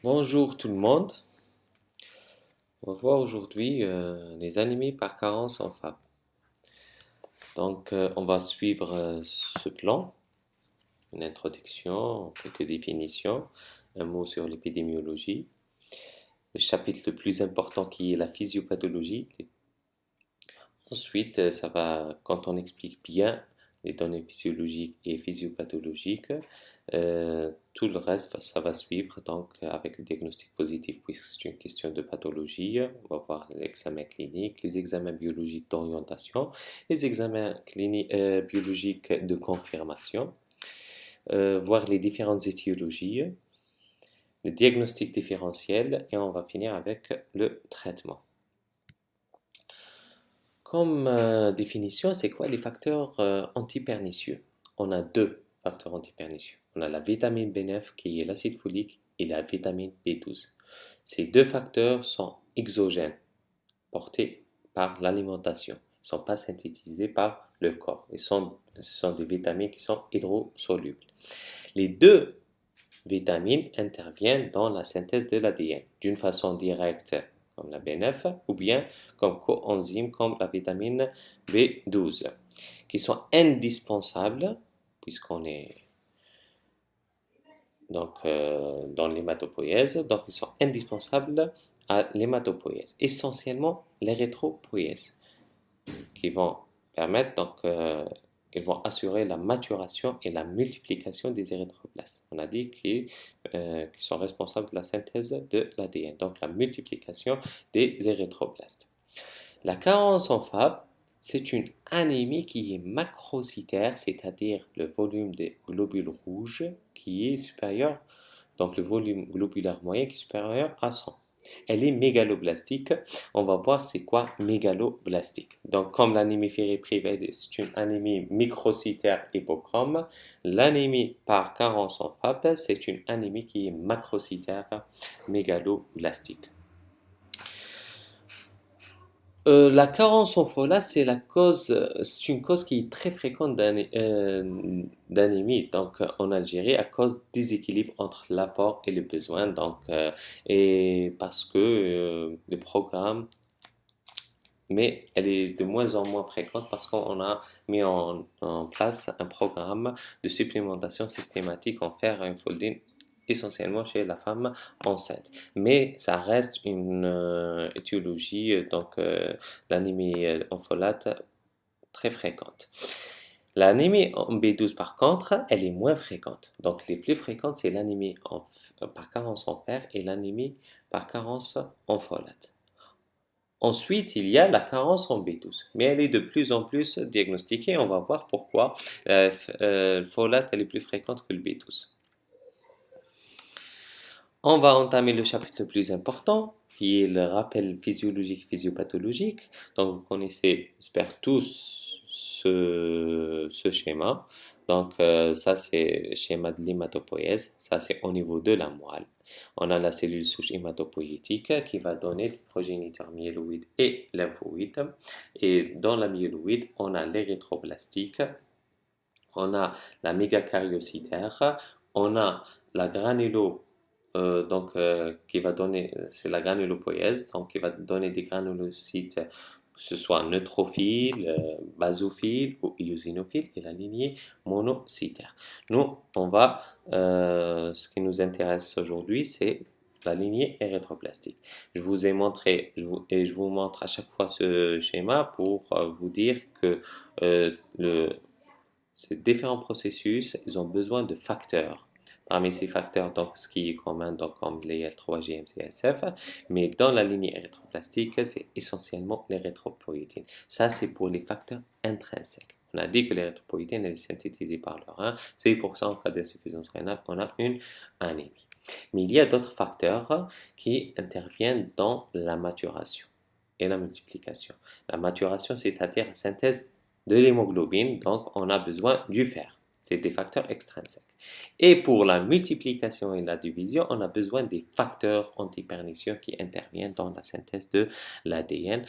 Bonjour tout le monde. On va voir aujourd'hui les animés par carence en FAB. Donc, on va suivre ce plan, une introduction, quelques définitions, un mot sur l'épidémiologie, le chapitre le plus important qui est la physiopathologie. Ensuite, quand on explique bien les données physiologiques et physiopathologiques, tout le reste, ça va suivre donc avec le diagnostic positif, puisque c'est une question de pathologie. On va voir l'examen clinique, les examens biologiques d'orientation, les examens cliniques, biologiques de confirmation, voir les différentes étiologies, le diagnostic différentiel, et on va finir avec le traitement. Comme définition, c'est quoi les facteurs antipernicieux? On a deux facteurs antipernicieux. On a la vitamine B9 qui est l'acide folique et la vitamine B12. Ces deux facteurs sont exogènes, portés par l'alimentation. Ils ne sont pas synthétisés par le corps. Ce sont des vitamines qui sont hydrosolubles. Les deux vitamines interviennent dans la synthèse de l'ADN d'une façon directe comme la B9 ou bien comme coenzymes comme la vitamine B12 qui sont indispensables puisqu'on est donc dans l'hématopoïèse, donc ils sont indispensables à l'hématopoïèse, essentiellement l'érythropoïèse qui vont permettre donc ils vont assurer la maturation et la multiplication des érythroblastes. On a dit qu'ils sont responsables de la synthèse de l'ADN, donc la multiplication des érythroblastes. La carence en FAB, c'est une anémie qui est macrocytaire, c'est-à-dire le volume des globules rouges qui est supérieur, donc le volume globulaire moyen qui est supérieur à 100. Elle est mégaloblastique. On va voir c'est quoi mégaloblastique. Donc, comme l'anémie Férry-Privette, c'est une anémie microcytaire hypochrome. L'anémie par carence en FAB, c'est une anémie qui est macrocytaire mégaloblastique. La carence en folate, c'est une cause qui est très fréquente d'anémie donc en Algérie à cause des déséquilibre entre l'apport et le besoin et parce que le programme mais elle est de moins en moins fréquente parce qu'on a mis en place un programme de supplémentation systématique en fer et en folding essentiellement chez la femme enceinte. Mais ça reste une étiologie, l'anémie en folate très fréquente. L'anémie en B12 par contre, elle est moins fréquente. Donc les plus fréquentes, c'est l'anémie par carence en fer et l'anémie par carence en folate. Ensuite, il y a la carence en B12, mais elle est de plus en plus diagnostiquée. On va voir pourquoi le folate elle est plus fréquente que le B12. On va entamer le chapitre le plus important, qui est le rappel physiologique physiopathologique. Donc, vous connaissez, j'espère tous, ce schéma. Donc, ça, c'est le schéma de l'hématopoïèse. Ça, c'est au niveau de la moelle. On a la cellule souche hématopoïétique qui va donner des progéniteurs myéloïdes et lymphoïdes. Et dans la myéloïde, on a l'érythroblastique, on a la mégacariocytaire, on a la granulo qui va donner, c'est la granulopoïèse, donc qui va donner des granulocytes, que ce soit neutrophiles, basophiles ou eosinophiles, et la lignée monocytaire. Nous, ce qui nous intéresse aujourd'hui, c'est la lignée érythroplastique. Je vous ai montré, je vous montre à chaque fois ce schéma pour vous dire que ces différents processus, ils ont besoin de facteurs. Parmi ces facteurs, donc, ce qui est commun, donc, comme les L3, GMCSF, mais dans la lignée érythroplastique, c'est essentiellement l'érythropoïétine. Ça, c'est pour les facteurs intrinsèques. On a dit que l'érythropoïétine est synthétisée par le rein, c'est pour ça en cas d'insuffisance rénale, on a une anémie. Mais il y a d'autres facteurs qui interviennent dans la maturation et la multiplication. La maturation, c'est-à-dire la synthèse de l'hémoglobine, donc on a besoin du fer. C'est des facteurs extrinsèques. Et pour la multiplication et la division, on a besoin des facteurs antipernicieux qui interviennent dans la synthèse de l'ADN,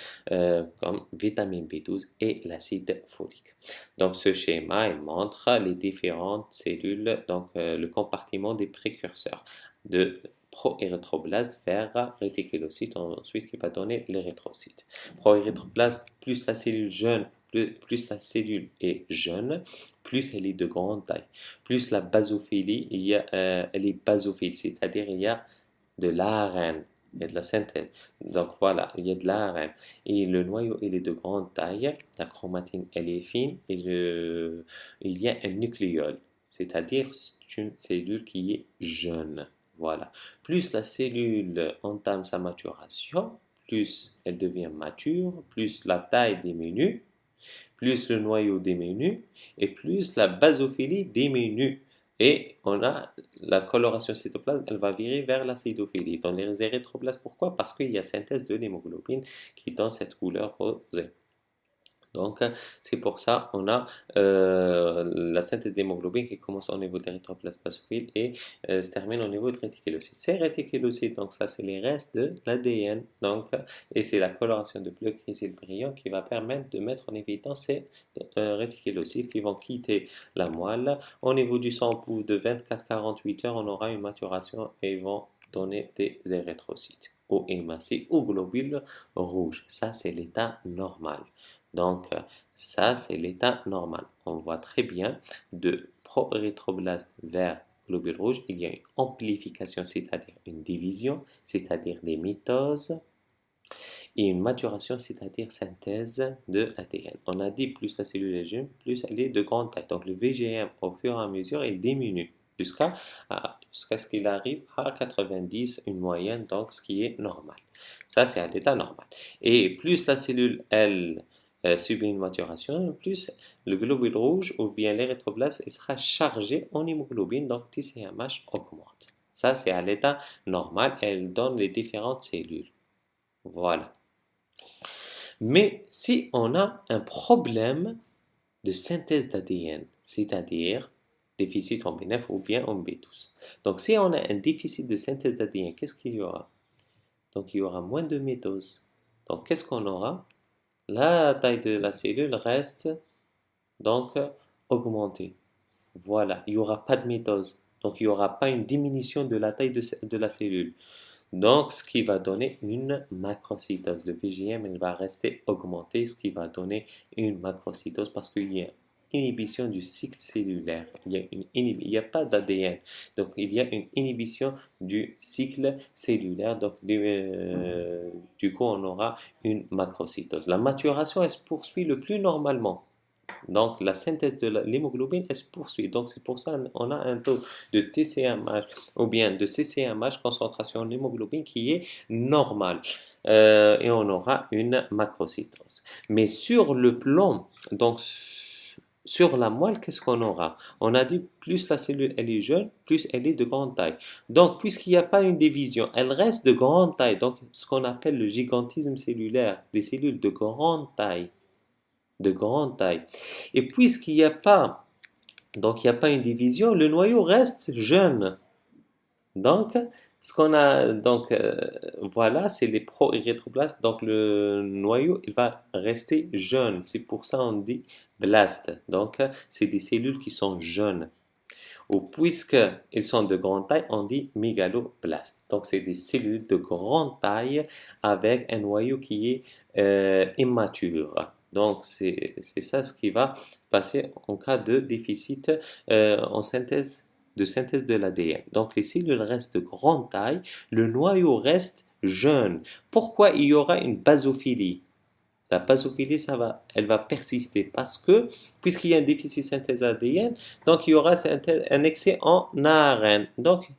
comme vitamine B12 et l'acide folique. Donc ce schéma, il montre les différentes cellules, donc le compartiment des précurseurs de pro-érythroblaste vers réticulocyte, ensuite qui va donner l'érythrocyte. Pro-érythroblaste, plus la cellule jeune, plus la cellule est jeune, plus elle est de grande taille. Plus la basophilie, elle est basophile, c'est-à-dire il y a de l'ARN, il y a de la synthèse. Donc voilà, il y a de l'ARN. Et le noyau, il est de grande taille, la chromatine, elle est fine, et il y a un nucléole, c'est-à-dire c'est une cellule qui est jeune. Voilà. Plus la cellule entame sa maturation, plus elle devient mature, plus la taille diminue, plus le noyau diminue, et plus la basophilie diminue. Et on a la coloration cytoplasme, elle va virer vers l'acidophilie. Dans les érythroblastes, pourquoi? Parce qu'il y a synthèse de l'hémoglobine qui donne cette couleur rosée. Donc, c'est pour ça on a la synthèse d'hémoglobine qui commence au niveau de l'érythroplaste basophile et se termine au niveau de réticulocyte. Ces réticulocytes, donc ça c'est les restes de l'ADN, donc, et c'est la coloration de bleu grisé brillant qui va permettre de mettre en évidence ces réticulocytes qui vont quitter la moelle. Au niveau du sang, au bout de 24-48 heures, on aura une maturation et ils vont donner des érythrocytes ou hématocytes ou globules rouges. Ça c'est l'état normal. Donc, ça, c'est l'état normal. On voit très bien de pro-érythroblaste vers globule rouge, il y a une amplification, c'est-à-dire une division, c'est-à-dire des mitoses, et une maturation, c'est-à-dire synthèse de l'ADN. On a dit plus la cellule est jeune, plus elle est de grande taille. Donc, le VGM, au fur et à mesure, il diminue jusqu'à ce qu'il arrive à 90, une moyenne, donc ce qui est normal. Ça, c'est à l'état normal. Et plus la cellule, elle, subit une maturation, plus le globule rouge ou bien l'érythroblaste sera chargé en hémoglobine, donc TCMH augmente. Ça, c'est à l'état normal, elle donne les différentes cellules. Voilà. Mais si on a un problème de synthèse d'ADN, c'est-à-dire déficit en B9 ou bien en B12. Donc, si on a un déficit de synthèse d'ADN, qu'est-ce qu'il y aura? Donc, il y aura moins de mitose. Donc, qu'est-ce qu'on aura? La taille de la cellule reste donc augmentée. Voilà, il n'y aura pas de mitose. Donc, il n'y aura pas une diminution de la taille de la cellule. Donc, ce qui va donner une macrocytose. Le VGM, il va rester augmenté, ce qui va donner une macrocytose parce qu'il y a inhibition du cycle cellulaire. Il n'y a pas d'ADN. Donc, il y a une inhibition du cycle cellulaire. Donc, du coup, on aura une macrocytose. La maturation, elle se poursuit le plus normalement. Donc, la synthèse de l'hémoglobine, elle se poursuit. Donc, c'est pour ça qu'on a un taux de TCMH ou bien de CCMH, concentration en hémoglobine, qui est normal. Et on aura une macrocytose. Mais sur le plan, donc, sur la moelle, qu'est-ce qu'on aura? On a dit plus la cellule elle est jeune, plus elle est de grande taille. Donc, puisqu'il n'y a pas une division, elle reste de grande taille. Donc, ce qu'on appelle le gigantisme cellulaire, des cellules de grande taille. De grande taille. Et puisqu'il n'y a pas, donc il n'y a pas une division, le noyau reste jeune. Donc, ce qu'on a, donc voilà, c'est les pro-érythroblastes. Donc le noyau, il va rester jeune. C'est pour ça on dit blast. Donc c'est des cellules qui sont jeunes. Ou puisqu'ils sont de grande taille, on dit mégaloblastes. Donc c'est des cellules de grande taille avec un noyau qui est immature. Donc, c'est ça ce qui va passer en cas de déficit en synthèse de l'ADN. Donc, les cellules restent de grande taille, le noyau reste jeune. Pourquoi il y aura une basophilie? La basophilie, elle va persister parce que, puisqu'il y a un déficit de synthèse ADN, donc il y aura un excès en ARN. Donc,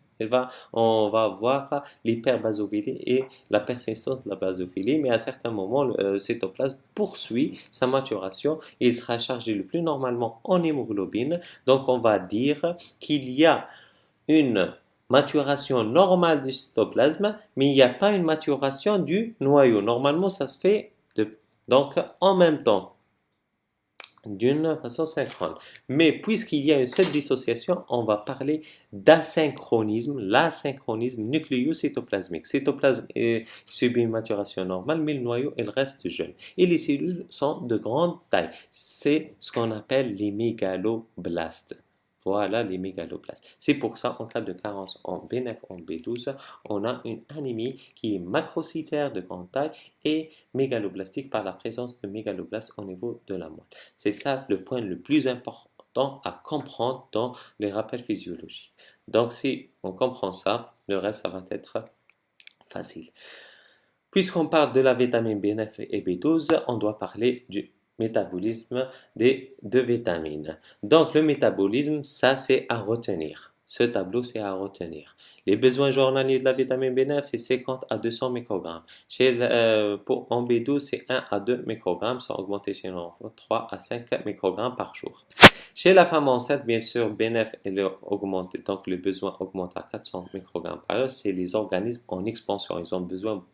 on va voir l'hyperbasophilie et la persistance de la basophilie, mais à certains moments, le cytoplasme poursuit sa maturation et il sera chargé le plus normalement en hémoglobine. Donc, on va dire qu'il y a une maturation normale du cytoplasme, mais il n'y a pas une maturation du noyau. Normalement, ça se fait donc en même temps, d'une façon synchrone. Mais puisqu'il y a cette dissociation, on va parler d'asynchronisme, l'asynchronisme nucléocytoplasmique. Le cytoplasme subit une maturation normale, mais le noyau, il reste jeune. Et les cellules sont de grande taille. C'est ce qu'on appelle les mégaloblastes. Voilà les mégaloblastes. C'est pour ça, en cas de carence en B9 ou en B12, on a une anémie qui est macrocytaire de grande taille et mégaloblastique par la présence de mégaloblastes au niveau de la moelle. C'est ça le point le plus important à comprendre dans les rappels physiologiques. Donc, si on comprend ça, le reste, ça va être facile. Puisqu'on parle de la vitamine B9 et B12, on doit parler du métabolisme des deux vitamines. Donc, le métabolisme, ça, c'est à retenir. Ce tableau, c'est à retenir. Les besoins journaliers de la vitamine B9, c'est 50 à 200 microgrammes. En B12, c'est 1 à 2 microgrammes, sans augmenter chez l'enfant, 3 à 5 microgrammes par jour. Chez la femme enceinte, bien sûr, B9 augmente, donc le besoin augmente à 400 microgrammes par heure. C'est les organismes en expansion. Ils ont besoin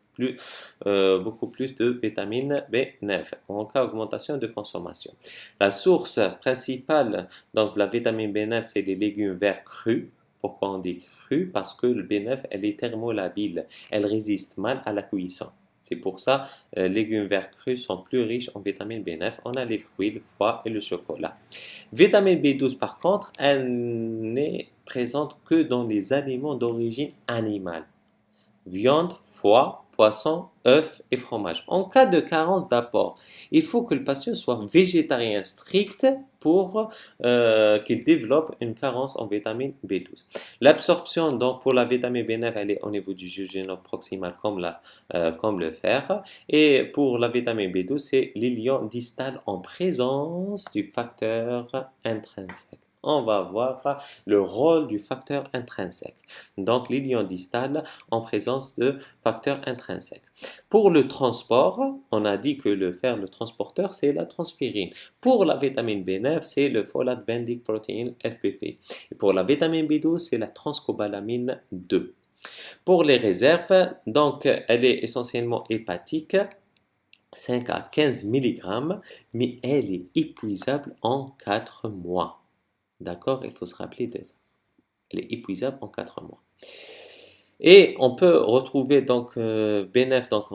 beaucoup plus de vitamine B9 en cas d'augmentation de consommation. La source principale donc, de la vitamine B9, c'est les légumes verts crus. Pourquoi on dit crus? Parce que le B9, elle est thermolabile. Elle résiste mal à la cuisson. C'est pour ça les légumes verts crus sont plus riches en vitamine B9. On a les fruits, le foie et le chocolat. Vitamine B12, par contre, elle n'est présente que dans les aliments d'origine animale. Viande, foie, poisson, œufs et fromage. En cas de carence d'apport, il faut que le patient soit végétarien strict pour qu'il développe une carence en vitamine B12. L'absorption donc pour la vitamine B9, elle est au niveau du jejunum proximal comme le fer. Et pour la vitamine B12, c'est l'ilion distal en présence du facteur intrinsèque. On va voir le rôle du facteur intrinsèque. Donc, l'ilion distal en présence de facteurs intrinsèques. Pour le transport, on a dit que le fer, le transporteur, c'est la transférine. Pour la vitamine B9, c'est le folate binding protein FBP. Et pour la vitamine B12, c'est la transcobalamine 2. Pour les réserves, donc, elle est essentiellement hépatique, 5 à 15 mg, mais elle est épuisable en 4 mois. D'accord? Il faut se rappeler de ça. Elle est épuisable en 4 mois. Et on peut retrouver donc B9 donc,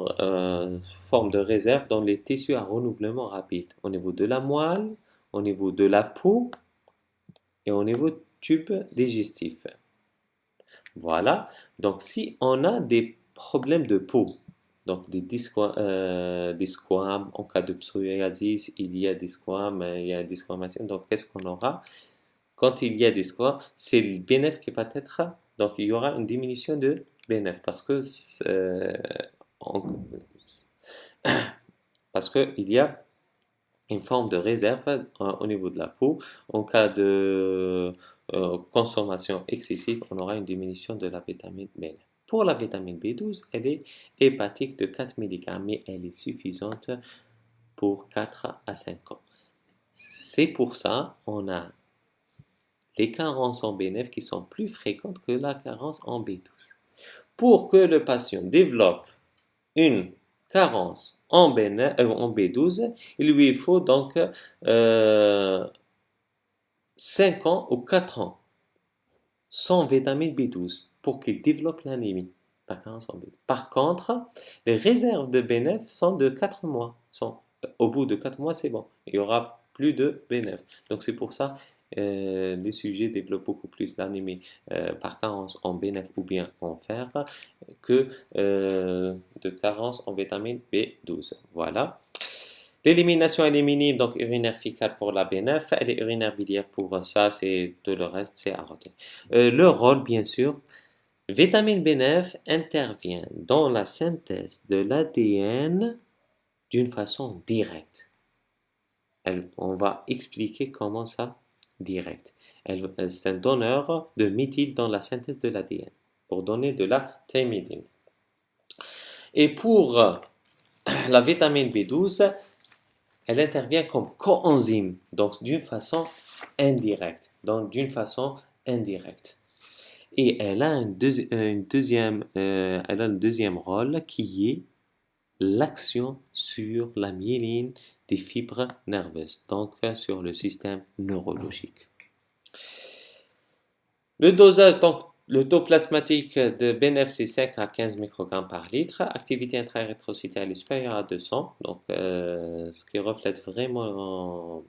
forme de réserve dans les tissus à renouvellement rapide, au niveau de la moelle, au niveau de la peau et au niveau du tube digestif. Voilà. Donc si on a des problèmes de peau, donc des squames, en cas de psoriasis, il y a des squames, il y a des squamations. Donc qu'est-ce qu'on aura? Quand il y a des squames, c'est le B9 qui va être. Donc il y aura une diminution de B9 parce qu'il y a une forme de réserve au niveau de la peau. En cas de consommation excessive, on aura une diminution de la vitamine B9. Pour la vitamine B12, elle est hépatique de 4 mg, mais elle est suffisante pour 4 à 5 ans. C'est pour ça qu'on a les carences en B9 qui sont plus fréquentes que la carence en B12. Pour que le patient développe une carence en B12, il lui faut donc 5 ans ou 4 ans sans vitamine B12 pour qu'il développe l'anémie. Par contre, les réserves de B9 sont de 4 mois. Au bout de 4 mois, c'est bon. Il y aura plus de B9. Donc c'est pour ça les sujets développent beaucoup plus l'anémie par carence en B9 ou bien en fer que de carence en vitamine B12. Voilà. L'élimination elle est minime, donc urinaire fécale pour la B9, elle est urinaire biliaire pour ça, c'est tout le reste, c'est à retenir. Le rôle, bien sûr, vitamine B9 intervient dans la synthèse de l'ADN d'une façon directe. On va expliquer comment ça direct. C'est un donneur de méthyle dans la synthèse de l'ADN pour donner de la thymidine. Et pour la vitamine B12, elle intervient comme coenzyme, donc d'une façon indirecte. Et elle a un deuxième rôle qui est l'action sur la myéline des fibres nerveuses, donc sur le système neurologique. Le dosage, donc le taux plasmatique de B9, c'est 5 à 15 microgrammes par litre. Activité intra-érythrocytaire est supérieure à 200, donc ce qui reflète vraiment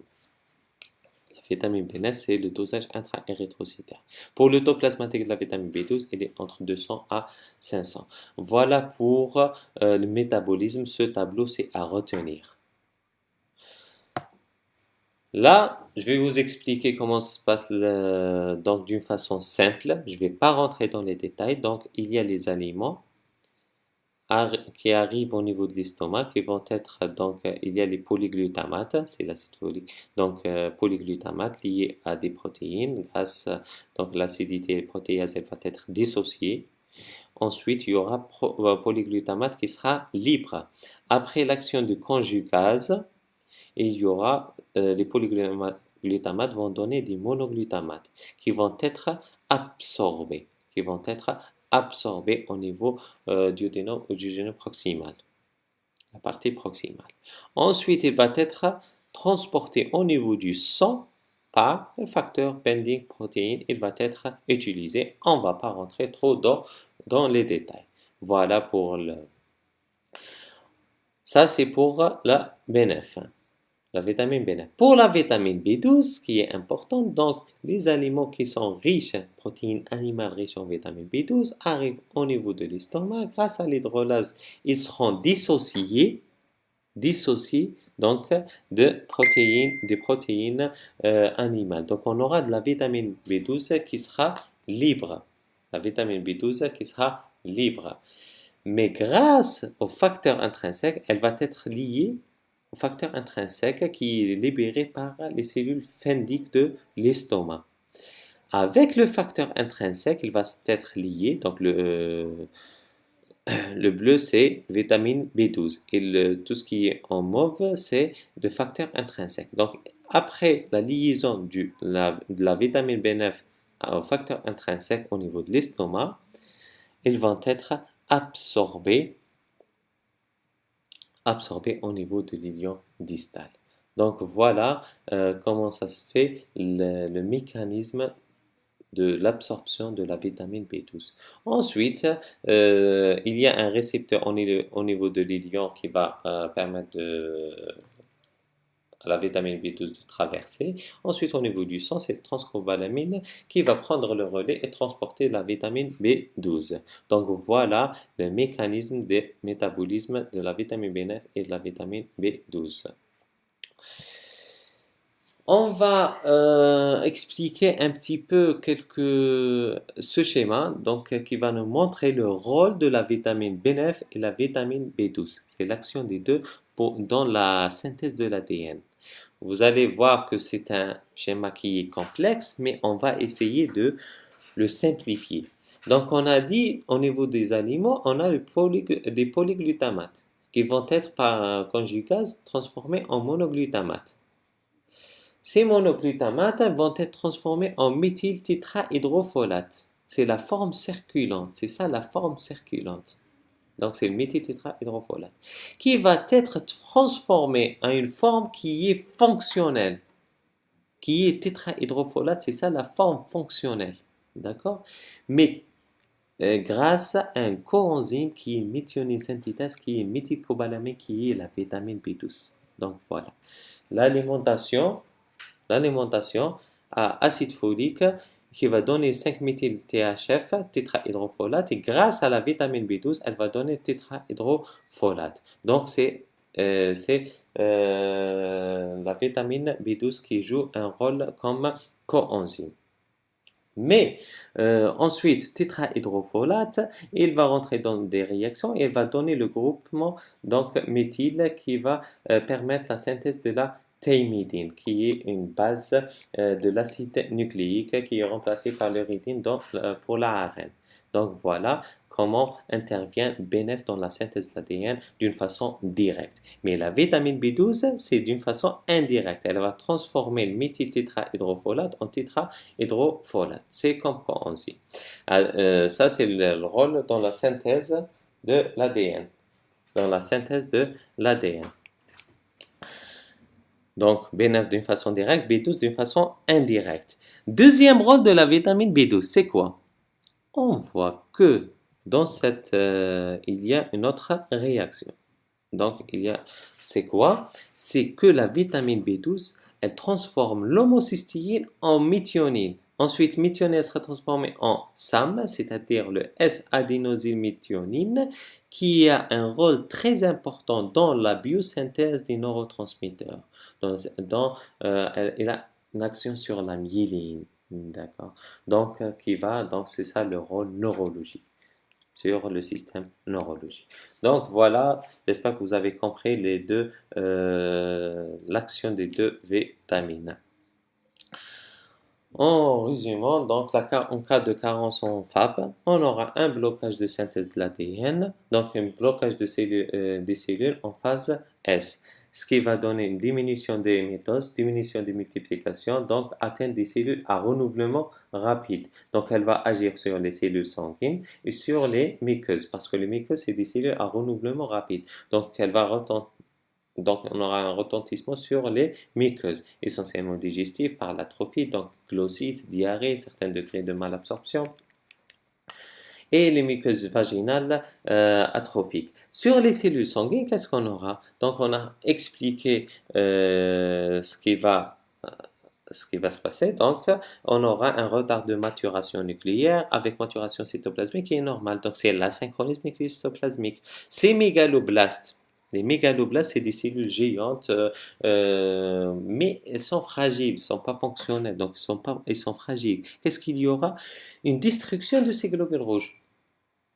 Vitamine B9, c'est le dosage intra-érythrocytaire. Pour le taux plasmatique de la vitamine B12, il est entre 200 à 500. Voilà pour le métabolisme. Ce tableau, c'est à retenir. Là, je vais vous expliquer comment se passe donc d'une façon simple. Je ne vais pas rentrer dans les détails. Donc, il y a les aliments qui arrivent au niveau de l'estomac, qui vont être, donc, il y a les polyglutamates, c'est l'acide folique, donc polyglutamates liés à des protéines, grâce, donc l'acidité et protéase, elle va être dissociée. Ensuite, il y aura polyglutamate qui sera libre. Après l'action de conjugase, il y aura les polyglutamates vont donner des monoglutamates qui vont être absorbés, au niveau du génome proximal, la partie proximale. Ensuite, il va être transporté au niveau du sang par le facteur binding protéine. Il va être utilisé. On ne va pas rentrer trop dans les détails. Voilà pour le... Ça, c'est pour la B9. La vitamine B9. Pour la vitamine B12, ce qui est important, donc les aliments qui sont riches en protéines animales riches en vitamine B12 arrivent au niveau de l'estomac. Grâce à l'hydrolase, ils seront dissociés donc des protéines animales. Donc on aura de la vitamine B12 qui sera libre. La vitamine B12 qui sera libre. Mais grâce au facteur intrinsèque, elle va être liée au facteur intrinsèque qui est libéré par les cellules phendiques de l'estomac. Avec le facteur intrinsèque, il va être lié, donc le bleu c'est vitamine B12 et tout ce qui est en mauve c'est le facteur intrinsèque. Donc après la liaison de la vitamine B9 au facteur intrinsèque au niveau de l'estomac, ils vont être absorbés au niveau de l'ilion distal. Donc voilà comment ça se fait, le mécanisme de l'absorption de la vitamine B12. Ensuite, il y a un récepteur au niveau de l'ilion qui va permettre à la vitamine B12 de traverser. Ensuite, au niveau du sang, c'est le transcobalamine qui va prendre le relais et transporter la vitamine B12. Donc voilà le mécanisme de métabolisme de la vitamine B9 et de la vitamine B12. On va expliquer un petit peu ce schéma donc, qui va nous montrer le rôle de la vitamine B9 et la vitamine B12. C'est l'action des deux dans la synthèse de l'ADN. Vous allez voir que c'est un schéma qui est complexe, mais on va essayer de le simplifier. Donc, on a dit au niveau des aliments, on a des polyglutamates qui vont être par conjugase transformés en monoglutamates. Ces monoglutamates vont être transformés en méthyltétrahydrofolate. C'est la forme circulante, c'est ça la forme circulante. Donc c'est le méthyltétrahydrofolate qui va être transformé en une forme qui est fonctionnelle, qui est tétrahydrofolate, c'est ça la forme fonctionnelle. D'accord? Mais grâce à un coenzyme qui est méthionine synthétase, qui est méthylcobalamin, qui est la vitamine B12. Donc voilà. L'alimentation à acide folique qui va donner 5-méthyl-THF, tétrahydrofolate, et grâce à la vitamine B12, elle va donner tétrahydrofolate. Donc, c'est la vitamine B12 qui joue un rôle comme coenzyme. Mais ensuite, tétrahydrofolate, il va rentrer dans des réactions et il va donner le groupement donc méthyle qui va permettre la synthèse de la thymidine, qui est une base de l'acide nucléique qui est remplacée par l'uridine pour la ARN. Donc voilà comment intervient B9 dans la synthèse de l'ADN d'une façon directe. Mais la vitamine B12, c'est d'une façon indirecte. Elle va transformer le méthyltétrahydrofolate en tétrahydrofolate. C'est comme coenzyme. Ça, c'est le rôle dans la synthèse de l'ADN. Donc, B9 d'une façon directe, B12 d'une façon indirecte. Deuxième rôle de la vitamine B12, c'est quoi? On voit que dans il y a une autre réaction. Donc, c'est quoi? C'est que la vitamine B12 elle transforme l'homocystéine en méthionine. Ensuite, méthionine sera transformée en SAM, c'est-à-dire le S-adénosylméthionine, qui a un rôle très important dans la biosynthèse des neurotransmetteurs. Elle a une action sur la myéline, d'accord. Donc c'est ça le rôle neurologique sur le système neurologique. Donc voilà, j'espère que vous avez compris l'action des deux vitamines. En résumant, donc en cas de carence en FAB, on aura un blocage de synthèse de l'ADN, donc un blocage des cellules en phase S, ce qui va donner une diminution des mitoses, diminution des multiplications, donc atteinte des cellules à renouvellement rapide. Donc elle va agir sur les cellules sanguines et sur les muqueuses, parce que les muqueuses, c'est des cellules à renouvellement rapide. Donc on aura un retentissement sur les muqueuses, essentiellement digestives par l'atrophie, donc glossite, diarrhée, certains degrés de malabsorption, et les muqueuses vaginales atrophiques. Sur les cellules sanguines, qu'est-ce qu'on aura? Donc on a expliqué ce qui va se passer. Donc on aura un retard de maturation nucléaire avec maturation cytoplasmique qui est normal. Donc c'est l'asynchronisme cytoplasmique. Ces mégaloblastes, les mégaloblastes, c'est des cellules géantes, mais elles sont fragiles, elles ne sont pas fonctionnelles, donc elles sont fragiles. Qu'est-ce qu'il y aura? Une destruction de ces globules rouges.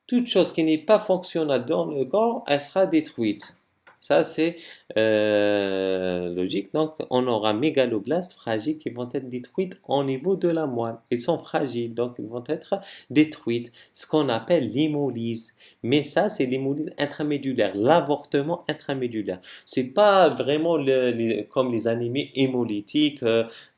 Toute chose qui n'est pas fonctionnelle dans le corps, elle sera détruite. Ça, c'est logique. Donc, on aura mégaloblastes fragiles qui vont être détruites au niveau de la moelle. Ils sont fragiles, donc ils vont être détruites. Ce qu'on appelle l'hémolyse. Mais ça, c'est l'hémolyse intramédulaire, l'avortement intramédulaire. C'est pas vraiment comme les anémies hémolytiques.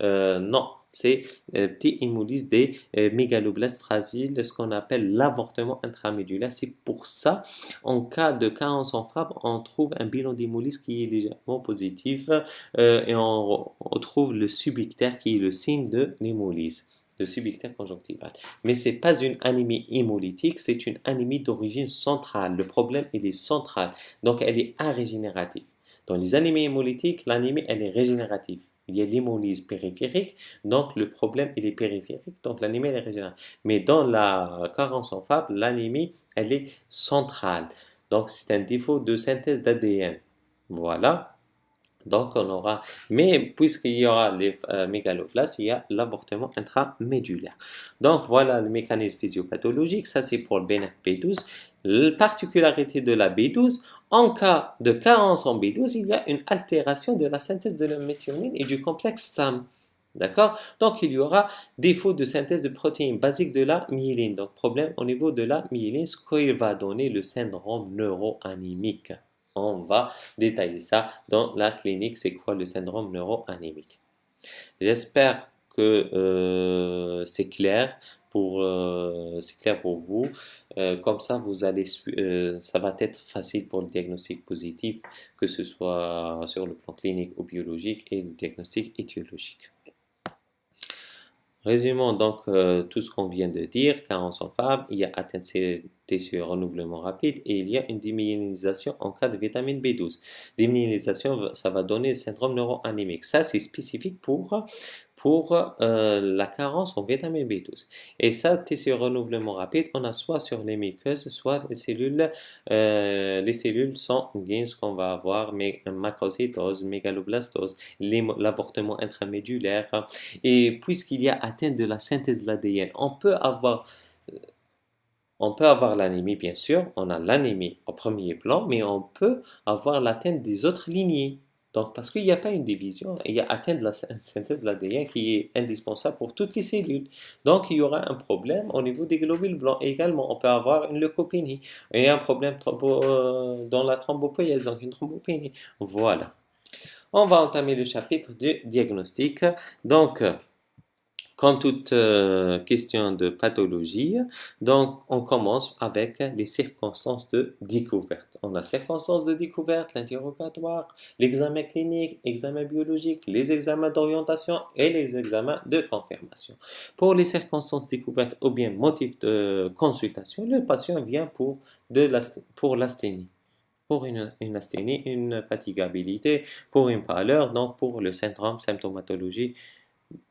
Non. C'est petit hémolyse des mégaloblastes fragiles, ce qu'on appelle l'avortement intramédulaire. C'est pour ça, en cas de carence en FAB, on trouve un bilan d'hémolyse qui est légèrement positif et on retrouve le subictaire qui est le signe de l'hémolyse, le subictaire conjonctival. Mais ce n'est pas une anémie hémolytique, c'est une anémie d'origine centrale. Le problème, il est central, donc elle est arégénérative. Dans les anémies hémolytiques, l'anémie, elle est régénérative. Il y a l'hémolyse périphérique, donc le problème, il est périphérique, donc l'anémie, elle est régénérative. Mais dans la carence en FAB, l'anémie, elle est centrale. Donc, c'est un défaut de synthèse d'ADN. Voilà. Donc, on aura, mais puisqu'il y aura les mégaloblastes, il y a l'avortement intramédulaire. Donc, voilà le mécanisme physiopathologique. Ça, c'est pour le BNF-B12. La particularité de la B12, en cas de carence en B12, il y a une altération de la synthèse de la méthionine et du complexe SAM. D'accord? Donc, il y aura défaut de synthèse de protéines basiques de la myéline. Donc, problème au niveau de la myéline, ce qui va donner le syndrome neuroanémique. On va détailler ça dans la clinique. C'est quoi le syndrome neuroanémique? J'espère que c'est clair pour vous. Comme ça, ça va être facile pour le diagnostic positif, que ce soit sur le plan clinique ou biologique et le diagnostic étiologique. Résumons donc tout ce qu'on vient de dire. Carence en FAB, il y a atteinte des tissus renouvellement rapide et il y a une démyélinisation en cas de vitamine B12. Démyélinisation, ça va donner le syndrome neuroanémique. Ça, c'est spécifique pour la carence en vitamine B12. Et ça, tissu renouvellement rapide, on a soit sur les muqueuses, soit les cellules sanguines, ce qu'on va avoir, mais macrocytose, mégaloblastose, l'avortement intramédulaire. Et puisqu'il y a atteinte de la synthèse de l'ADN, on peut avoir l'anémie, bien sûr, on a l'anémie au premier plan, mais on peut avoir l'atteinte des autres lignées. Donc, parce qu'il n'y a pas une division, il y a atteinte de la synthèse de l'ADN qui est indispensable pour toutes les cellules. Donc, il y aura un problème au niveau des globules blancs. Et également, on peut avoir une leucopénie et un problème dans la thrombopoïèse, donc une thrombopénie. Voilà. On va entamer le chapitre du diagnostic. Donc, comme toute question de pathologie, donc on commence avec les circonstances de découverte. On a circonstances de découverte, l'interrogatoire, l'examen clinique, examen biologique, les examens d'orientation et les examens de confirmation. Pour les circonstances découvertes ou bien motifs de consultation, le patient vient pour l'asthénie. pour une asthénie, une fatigabilité, pour une pâleur, donc pour le syndrome, symptomatologie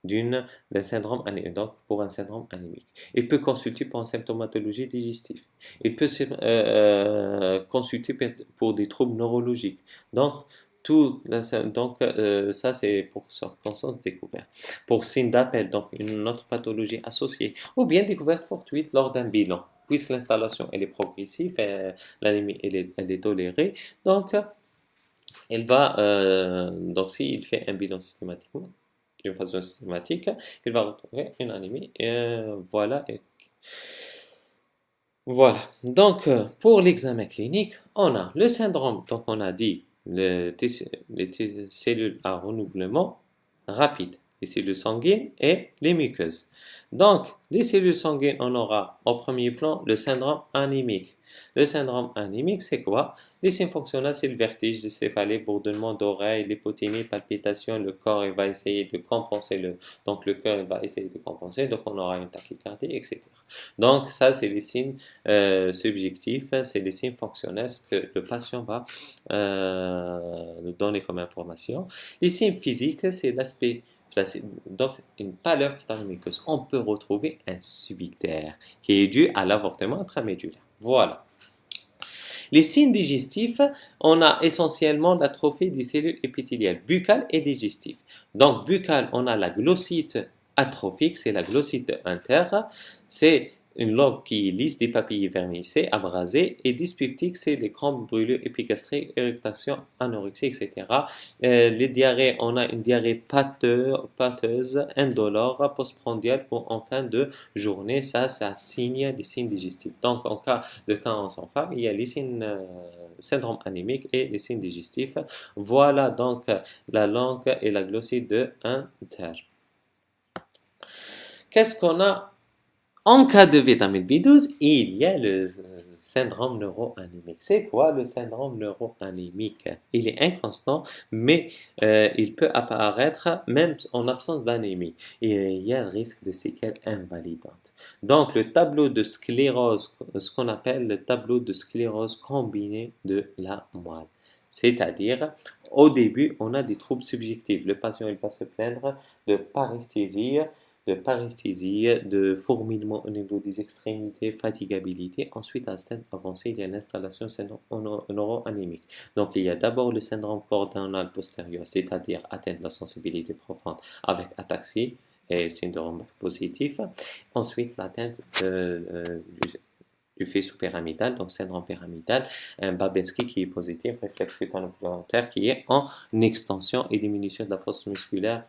d'un syndrome anémique, donc pour un syndrome anémique. Il peut consulter pour une symptomatologie digestive. Il peut consulter pour des troubles neurologiques. Donc, ça, c'est pour circonstances découvertes. Pour signe d'appel, donc une autre pathologie associée, ou bien découverte fortuite lors d'un bilan. Puisque l'installation elle est progressive, l'anémie elle est tolérée, donc donc s'il fait un bilan systématiquement, d'une façon systématique, il va retrouver une anémie. Voilà. Voilà. Donc, pour l'examen clinique, on a le syndrome. Donc, on a dit les cellules à renouvellement rapide, les cellules sanguines et les muqueuses. Donc, les cellules sanguines, on aura au premier plan le syndrome anémique. Le syndrome anémique, c'est quoi? Les signes fonctionnels, c'est le vertige, les céphalées, bourdonnement d'oreilles, l'hypotémie, palpitations, le corps il va essayer de compenser donc le cœur il va essayer de compenser, donc on aura une tachycardie, etc. Donc ça, c'est les signes subjectifs, c'est les signes fonctionnels que le patient va nous donner comme information. Les signes physiques, c'est l'aspect donc, une pâleur qui est dans la muqueuse. On peut retrouver un subictère qui est dû à l'avortement intramédulaire. Voilà. Les signes digestifs, on a essentiellement l'atrophie des cellules épithéliales buccales et digestives. Donc, buccale, on a la glossite atrophique, c'est la glossite inter, c'est une langue qui est lisse, des papilles vermicées, abrasées, et dyspeptique, c'est les crampes, brûlures épigastriques, irritation, anorexie, etc. Les diarrhées, on a une diarrhée pâteuse, indolore, postprandiale ou en fin de journée, ça signe des signes digestifs. Donc, en cas de carence en femme, il y a les signes syndrome anémique et les signes digestifs. Voilà donc la langue et la glossite de inter. Qu'est-ce qu'on a en cas de vitamine B12? Il y a le syndrome neuroanémique. C'est quoi le syndrome neuroanémique? Il est inconstant, mais il peut apparaître même en absence d'anémie. Et il y a un risque de séquelles invalidantes. Donc, le tableau de sclérose, ce qu'on appelle le tableau de sclérose combinée de la moelle. C'est-à-dire, au début, on a des troubles subjectifs. Le patient il va se plaindre de paresthésie, de fourmillement au niveau des extrémités, fatigabilité. Ensuite, à un stade avancé, il y a l'installation neuroanémique. Donc, il y a d'abord le syndrome cordonal postérieur, c'est-à-dire atteinte de la sensibilité profonde avec ataxie et syndrome positif. Ensuite, l'atteinte du faisceau pyramidal, donc syndrome pyramidal, un Babinski qui est positif, réflexe cutanoplantaire qui est en extension et diminution de la force musculaire.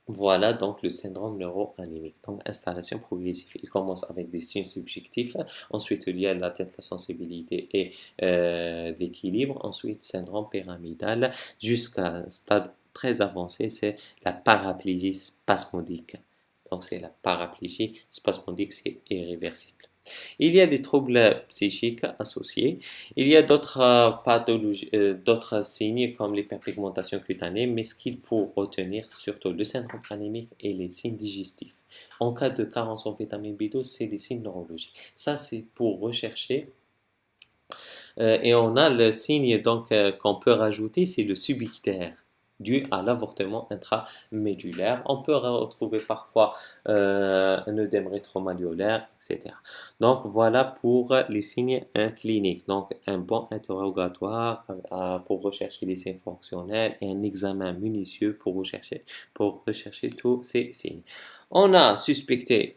Voilà donc le syndrome neuroanémique. Donc, installation progressive. Il commence avec des signes subjectifs. Ensuite, il y a l'atteinte de la sensibilité et d'équilibre. Ensuite, syndrome pyramidal. Jusqu'à un stade très avancé, c'est la paraplégie spasmodique. Donc, c'est la paraplégie spasmodique, c'est irréversible. Il y a des troubles psychiques associés. Il y a d'autres pathologies, d'autres signes comme l'hyperpigmentation cutanée, mais ce qu'il faut retenir, c'est surtout le syndrome anémique et les signes digestifs. En cas de carence en vitamine B12, c'est des signes neurologiques. Ça, c'est pour rechercher. Et on a le signe donc qu'on peut rajouter, c'est le subictère dû à l'avortement intramédulaire. On peut retrouver parfois un œdème rétromalléolaire, etc. Donc voilà pour les signes cliniques. Donc un bon interrogatoire pour rechercher les signes fonctionnels et un examen minutieux pour rechercher tous ces signes. On a suspecté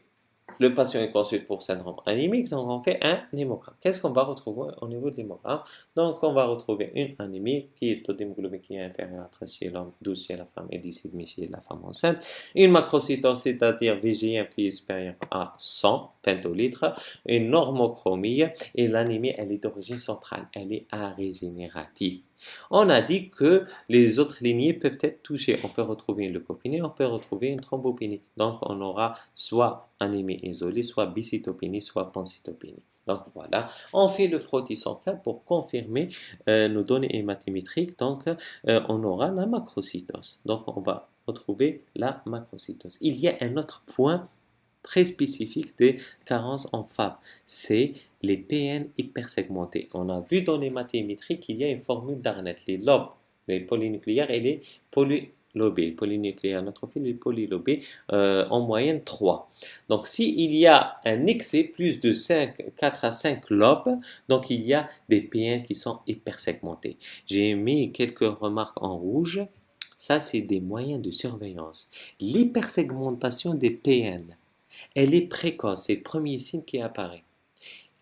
le patient est consulté pour syndrome anémique, donc on fait un hémogramme. Qu'est-ce qu'on va retrouver au niveau de l'hémogramme? Donc on va retrouver une anémie qui est taux d'hémoglobine qui est inférieur à 13 chez l'homme, 12 chez la femme et 10,5 chez la femme enceinte. Une macrocytose, c'est-à-dire VGM qui est supérieur à 100 pentolitres. Une normochromie et l'anémie, elle est d'origine centrale, elle est arégénérative. On a dit que les autres lignées peuvent être touchées. On peut retrouver une leucopénie, on peut retrouver une thrombopénie. Donc, on aura soit anémie isolée, soit bicytopénie, soit pancytopénie. Donc voilà, on fait le frottis sanguin pour confirmer nos données hématométriques. Donc, on aura la macrocytose. Donc, on va retrouver la macrocytose. Il y a un autre point très spécifique des carences en Fab. C'est les PN hypersegmentés. On a vu dans les mathémétries qu'il y a une formule d'Arnett, les lobes, les polynucléaires et les polylobés. Polynucléaires neutrophiles et polylobés, en moyenne 3. Donc, s'il y a un excès, plus de 4 à 5 lobes, donc il y a des PN qui sont hypersegmentés. J'ai mis quelques remarques en rouge. Ça, c'est des moyens de surveillance. L'hypersegmentation des PN, elle est précoce, c'est le premier signe qui apparaît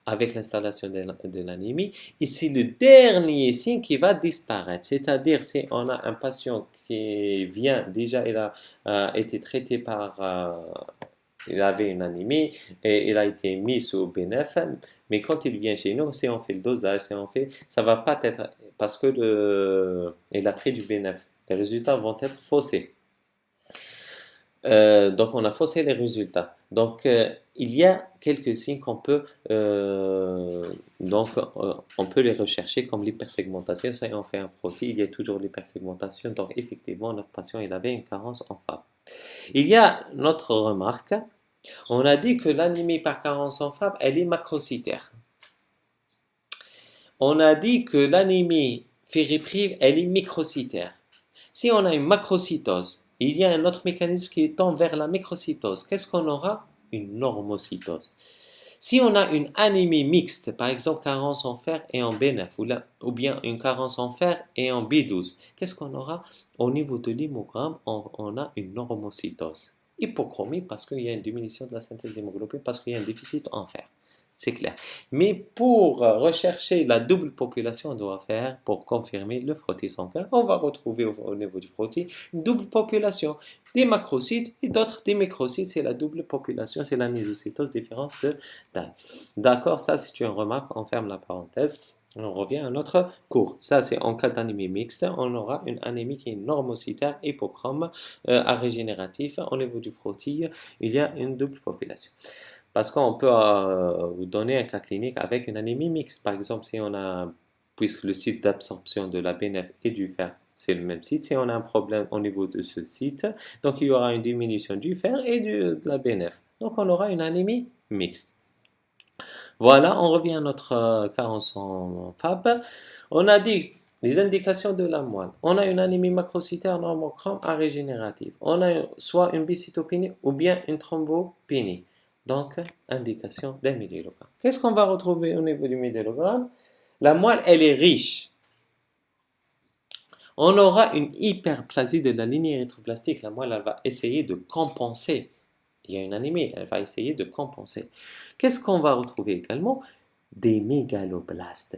avec l'installation de l'anémie, et c'est le dernier signe qui va disparaître. C'est-à-dire, si on a un patient qui vient, déjà, il a été traité par, il avait une anémie, et il a été mis sous BNF, mais quand il vient chez nous, si on fait le dosage, si on fait, ça va pas être, parce que il a pris du BNF. Les résultats vont être faussés. Donc, on a faussé les résultats. Donc, il y a quelques signes qu'on peut, on peut les rechercher comme l'hypersegmentation. Si on fait un profil, il y a toujours l'hypersegmentation. Donc, effectivement, notre patient, il avait une carence en Fab. Il y a notre remarque. On a dit que l'anémie par carence en Fab, elle est macrocytaire. On a dit que l'anémie fériprive, elle est microcytaire. Si on a une macrocytose, il y a un autre mécanisme qui tend vers la microcytose. Qu'est-ce qu'on aura? Une normocytose. Si on a une anémie mixte, par exemple carence en fer et en B9, ou bien une carence en fer et en B12, qu'est-ce qu'on aura? Au niveau de l'hémogramme, on a une normocytose. Hypochromie parce qu'il y a une diminution de la synthèse d'hémoglobine, parce qu'il y a un déficit en fer. C'est clair. Mais pour rechercher la double population, on doit faire, pour confirmer le frottis sanguin, on va retrouver au niveau du frottis une double population, des macrocytes et d'autres des microcytes. C'est la double population, c'est la nésocytose, différence de taille. D'accord, ça c'est une remarque, on ferme la parenthèse. On revient à notre cours. Ça, c'est en cas d'anémie mixte, on aura une anémie qui est normocytaire, hypochrome, à régénératif. Au niveau du frottis, il y a une double population. Parce qu'on peut vous donner un cas clinique avec une anémie mixte. Par exemple, si on a, puisque le site d'absorption de la BNF et du fer, c'est le même site, si on a un problème au niveau de ce site, donc il y aura une diminution du fer et de la BNF. Donc on aura une anémie mixte. Voilà, on revient à notre carence en Fab. On a dit les indications de la moelle. On a une anémie macrocytaire normochrome à régénérative. On a soit une bicytopénie ou bien une thrombopénie. Donc, indication d'un midélogramme. Qu'est-ce qu'on va retrouver au niveau du midélogramme? La moelle, elle est riche. On aura une hyperplasie de la ligne érythroplastique. La moelle, elle va essayer de compenser. Il y a une anémie, elle va essayer de compenser. Qu'est-ce qu'on va retrouver également? Des mégaloblastes.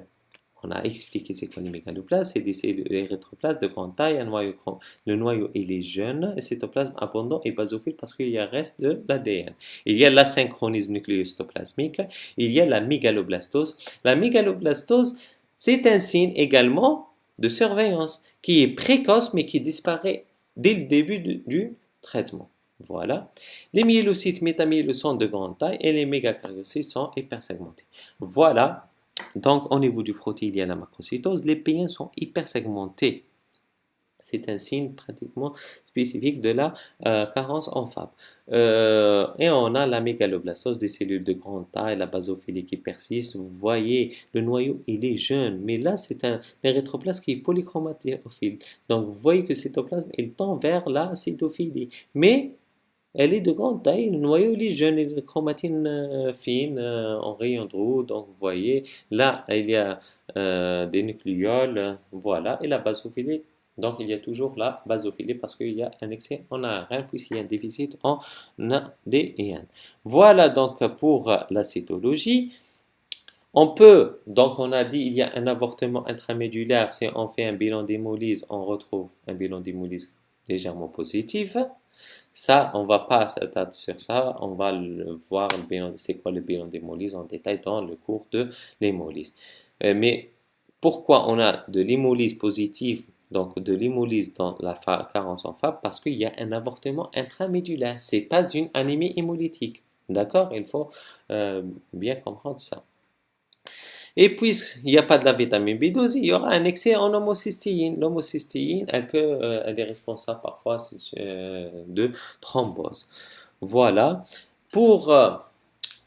On a expliqué c'est quoi les mégaloblastes, c'est des cellules érythroplastes de grande taille, le noyau il est jeune, et cytoplasme abondant et basophile parce qu'il y a reste de l'ADN. Il y a l'asynchronisme nucléocystoplasmique, il y a la mégaloblastose. La mégaloblastose, c'est un signe également de surveillance qui est précoce mais qui disparaît dès le début du traitement. Voilà. Les myélocytes métamyélos sont de grande taille et les mégakaryocytes sont hypersegmentés. Voilà. Donc, au niveau du frottis, il y a la macrocytose. Les PN sont hypersegmentés. C'est un signe pratiquement spécifique de la carence en Fab. Et on a la mégaloblastose des cellules de grande taille, la basophilie qui persiste. Vous voyez, le noyau, il est jeune. Mais là, c'est un érythroplasme qui est polychromatophile. Donc, vous voyez que le cytoplasme, il tend vers la cytophilie. Mais elle est de grande taille, le noyau il est jeune, et la chromatine fine en rayon de roue. Donc vous voyez, là il y a des nucléoles, voilà, et la basophilie. Donc il y a toujours la basophilie parce qu'il y a un excès en ARN puisqu'il y a un déficit en ADN. Voilà donc pour la cytologie. On peut, donc on a dit il y a un avortement intramédulaire, si on fait un bilan d'hémolyse, on retrouve un bilan d'hémolyse légèrement positif. Ça, on ne va pas s'attarder sur ça, on va voir c'est quoi le bilan d'hémolyse en détail dans le cours de l'hémolyse. Mais pourquoi on a de l'hémolyse positive, donc de l'hémolyse dans la carence en Fab? Parce qu'il y a un avortement intramédulaire, ce n'est pas une anémie hémolytique. D'accord? Il faut bien comprendre ça. Et puisqu'il n'y a pas de la vitamine B12, il y aura un excès en homocystéine. L'homocystéine, elle est responsable parfois de thrombose. Voilà. Pour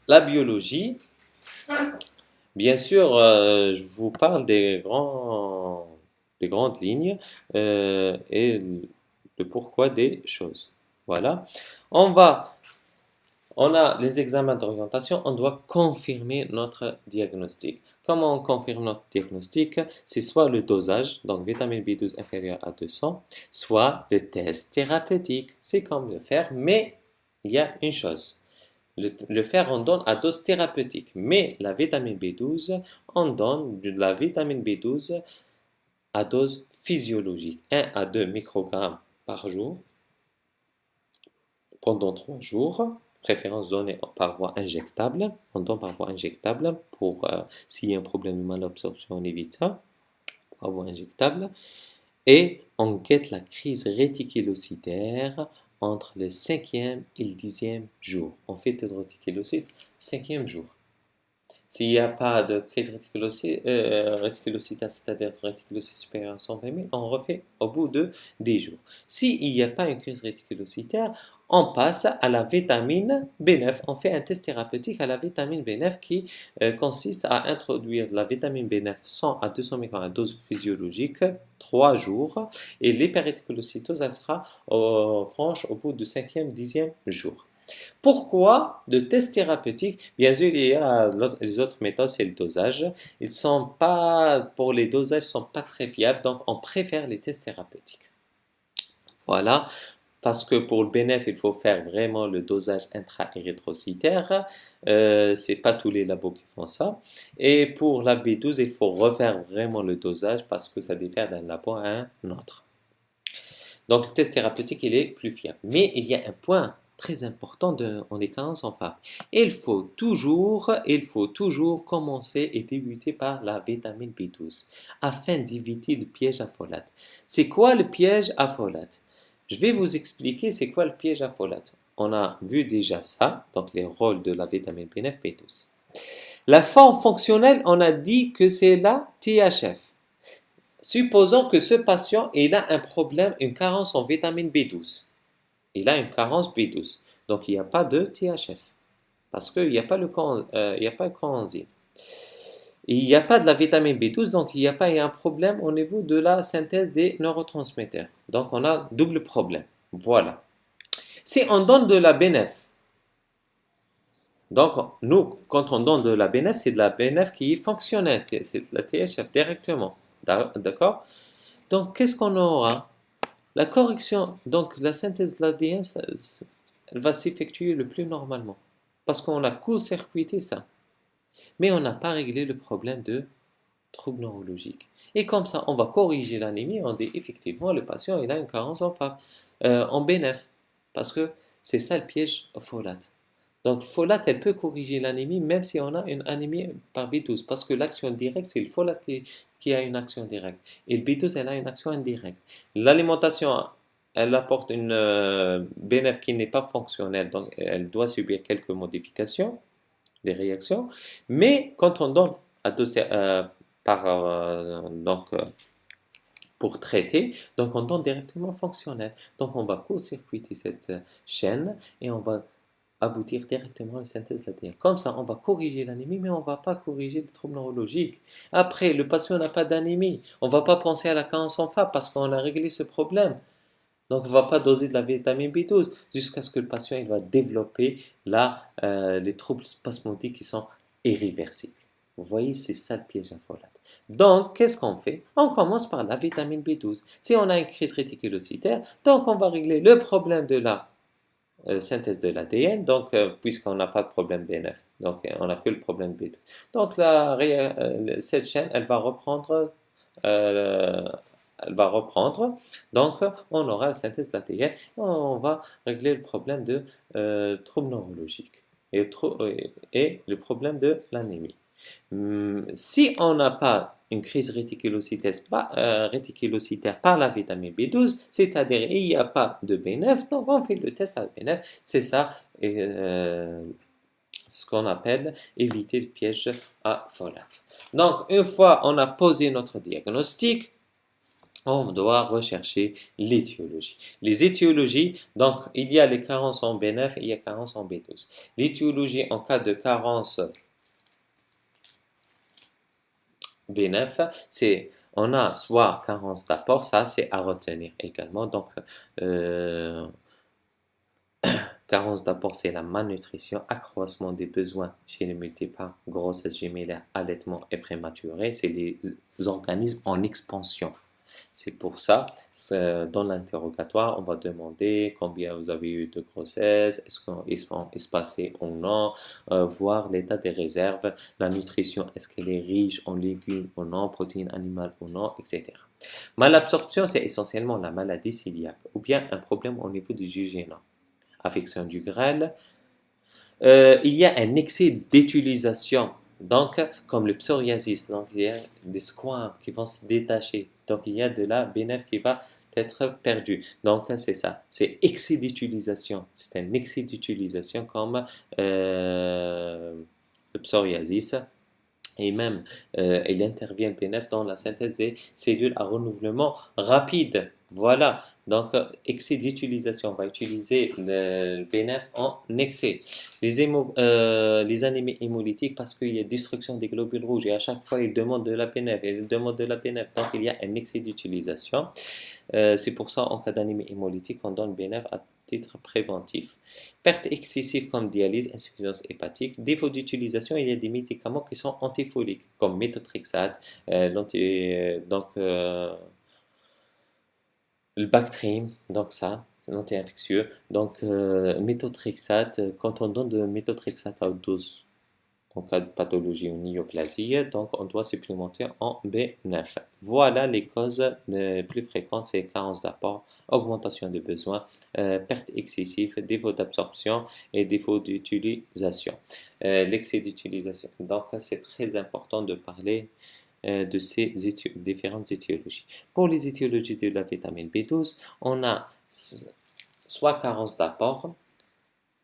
la biologie, bien sûr, je vous parle des grandes lignes et le pourquoi des choses. Voilà. On va On a les examens d'orientation, on doit confirmer notre diagnostic. Comment on confirme notre diagnostic? C'est soit le dosage, donc vitamine B12 inférieure à 200, soit le test thérapeutique. C'est comme le fer, mais il y a une chose. Le fer, on donne à dose thérapeutique, mais la vitamine B12, on donne de la vitamine B12 à dose physiologique, 1 à 2 microgrammes par jour pendant 3 jours. Préférence donnée par voie injectable. On donne par voie injectable pour s'il y a un problème de malabsorption, on évite ça. Par voie injectable. Et on guette la crise réticulocytaire entre le 5e et le 10e jour. On fait des réticulocytes 5e jour. S'il n'y a pas de crise réticulocytaire, c'est-à-dire réticulocyte supérieur à 120 000, on refait au bout de 10 jours. S'il n'y a pas une crise réticulocytaire, on passe à la vitamine B9. On fait un test thérapeutique à la vitamine B9 qui consiste à introduire la vitamine B9 100 à 200 microgrammes à dose physiologique 3 jours. Et l'hyperréticulocytose, elle sera franche au bout du 5e, 10e jour. Pourquoi de tests thérapeutiques? Bien sûr, il y a les autres méthodes, c'est le dosage. Pour les dosages, ils ne sont pas très fiables, donc on préfère les tests thérapeutiques. Voilà, parce que pour le BNF, il faut faire vraiment le dosage intra-érythrocytaire. C'est pas tous les labos qui font ça. Et pour la B12, il faut refaire vraiment le dosage parce que ça diffère d'un labo à un autre. Donc le test thérapeutique, il est plus fiable. Mais il y a un point très important en décadence en FAP. Il faut toujours commencer et débuter par la vitamine B12 afin d'éviter le piège à folate. C'est quoi le piège à folate? Je vais vous expliquer c'est quoi le piège à folate. On a vu déjà ça, donc les rôles de la vitamine B9, B12. La forme fonctionnelle, on a dit que c'est la THF. Supposons que ce patient il a un problème, une carence en vitamine B12. Il a une carence B12. Donc, il n'y a pas de THF. Parce qu'il n'y a pas le coenzyme. Il n'y a pas de la vitamine B12, donc il n'y a pas un problème au niveau de la synthèse des neurotransmetteurs. Donc, on a double problème. Voilà. Si on donne de la BNF, donc nous, quand on donne de la BNF, c'est de la BNF qui est fonctionnelle. C'est de la THF directement. D'accord? Donc, qu'est-ce qu'on aura? La correction, donc la synthèse de l'ADN, elle va s'effectuer le plus normalement. Parce qu'on a court-circuité ça. Mais on n'a pas réglé le problème de troubles neurologiques. Et comme ça, on va corriger l'anémie. On dit effectivement, le patient il a une carence en BNF. Parce que c'est ça le piège folate. Donc, folate, elle peut corriger l'anémie même si on a une anémie par B12. Parce que l'action directe, c'est le folate qui a une action directe. Et le B12, elle a une action indirecte. L'alimentation, elle apporte une BNF qui n'est pas fonctionnelle. Donc, elle doit subir quelques modifications, des réactions. Mais quand on donne à pour traiter, donc on donne directement fonctionnel. Donc, on va court-circuiter cette chaîne et on va aboutir directement à la synthèse de l'ADN. Comme ça, on va corriger l'anémie, mais on ne va pas corriger le trouble neurologique. Après, le patient n'a pas d'anémie. On ne va pas penser à la carence en FAP parce qu'on a réglé ce problème. Donc, on ne va pas doser de la vitamine B12 jusqu'à ce que le patient il va développer les troubles spasmodiques qui sont irréversibles. Vous voyez, c'est ça le piège à folate. Donc, qu'est-ce qu'on fait? On commence par la vitamine B12. Si on a une crise réticulocytaire, donc on va régler le problème de la synthèse de l'ADN, donc puisqu'on n'a pas de problème BNF, donc on n'a que le problème B2. Donc cette chaîne, elle va reprendre, donc on aura la synthèse de l'ADN, on va régler le problème de troubles neurologiques et le problème de l'anémie. Si on n'a pas une crise réticulocitaire par la vitamine B12, c'est-à-dire il n'y a pas de B9, donc on fait le test à B9. C'est ça ce qu'on appelle éviter le piège à folate. Donc, une fois on a posé notre diagnostic, on doit rechercher l'étiologie. Les étiologies, donc il y a les carences en B9 et il y a carence en B12. L'étiologie en cas de carence B9, c'est on a soit carence d'apport, ça c'est à retenir également. Donc, euh, carence d'apport, c'est la malnutrition, accroissement des besoins chez les multiparts, grossesse gémellaire, allaitement et prématuré. C'est les organismes en expansion. C'est pour ça, dans l'interrogatoire, on va demander combien vous avez eu de grossesses, est-ce qu'ils sont espacés ou non, voir l'état des réserves, la nutrition, est-ce qu'elle est riche en légumes ou non, protéines animales ou non, etc. Malabsorption, c'est essentiellement la maladie cœliaque ou bien un problème au niveau du jugénat. Affection du grêle, il y a un excès d'utilisation, donc comme le psoriasis, donc il y a des squames qui vont se détacher, donc il y a de la bénéfice qui va être perdu. Donc c'est ça, c'est excès d'utilisation, c'est un excès d'utilisation comme le psoriasis. Et même, il intervient le BNF dans la synthèse des cellules à renouvellement rapide. Voilà, donc excès d'utilisation, on va utiliser le BNF en excès. Les anémies hémolytiques, parce qu'il y a destruction des globules rouges et à chaque fois ils demandent de la BNF, ils demandent de la BNF, donc il y a un excès d'utilisation. C'est pour ça, en cas d'anémie hémolytique, on donne BNF à titre préventif. Perte excessive comme dialyse, insuffisance hépatique. Défaut d'utilisation, il y a des médicaments qui sont antifoliques, comme méthotrexate, le Bactrim, donc ça, c'est anti-infectieux. Donc, méthotrexate, quand on donne de méthotrexate à haute dose en cas de pathologie ou néoplasie, donc on doit supplémenter en B9. Voilà les causes les plus fréquentes, c'est carence d'apport, augmentation des besoins, perte excessive, défaut d'absorption et défaut d'utilisation. L'excès d'utilisation. Donc c'est très important de parler de ces différentes étiologies. Pour les étiologies de la vitamine B12, on a soit carence d'apport,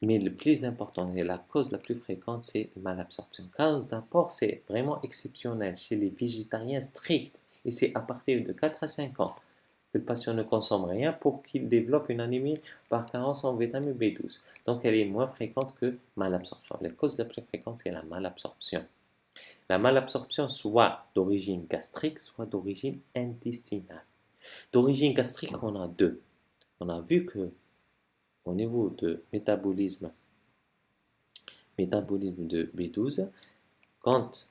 mais le plus important et la cause la plus fréquente, c'est malabsorption. Cause d'apport, c'est vraiment exceptionnel chez les végétariens stricts. Et c'est à partir de 4 à 5 ans que le patient ne consomme rien pour qu'il développe une anémie par carence en vitamine B12. Donc, elle est moins fréquente que malabsorption. La cause la plus fréquente, c'est la malabsorption. La malabsorption, soit d'origine gastrique, soit d'origine intestinale. D'origine gastrique, on a deux. On a vu que au niveau de métabolisme de B12, quand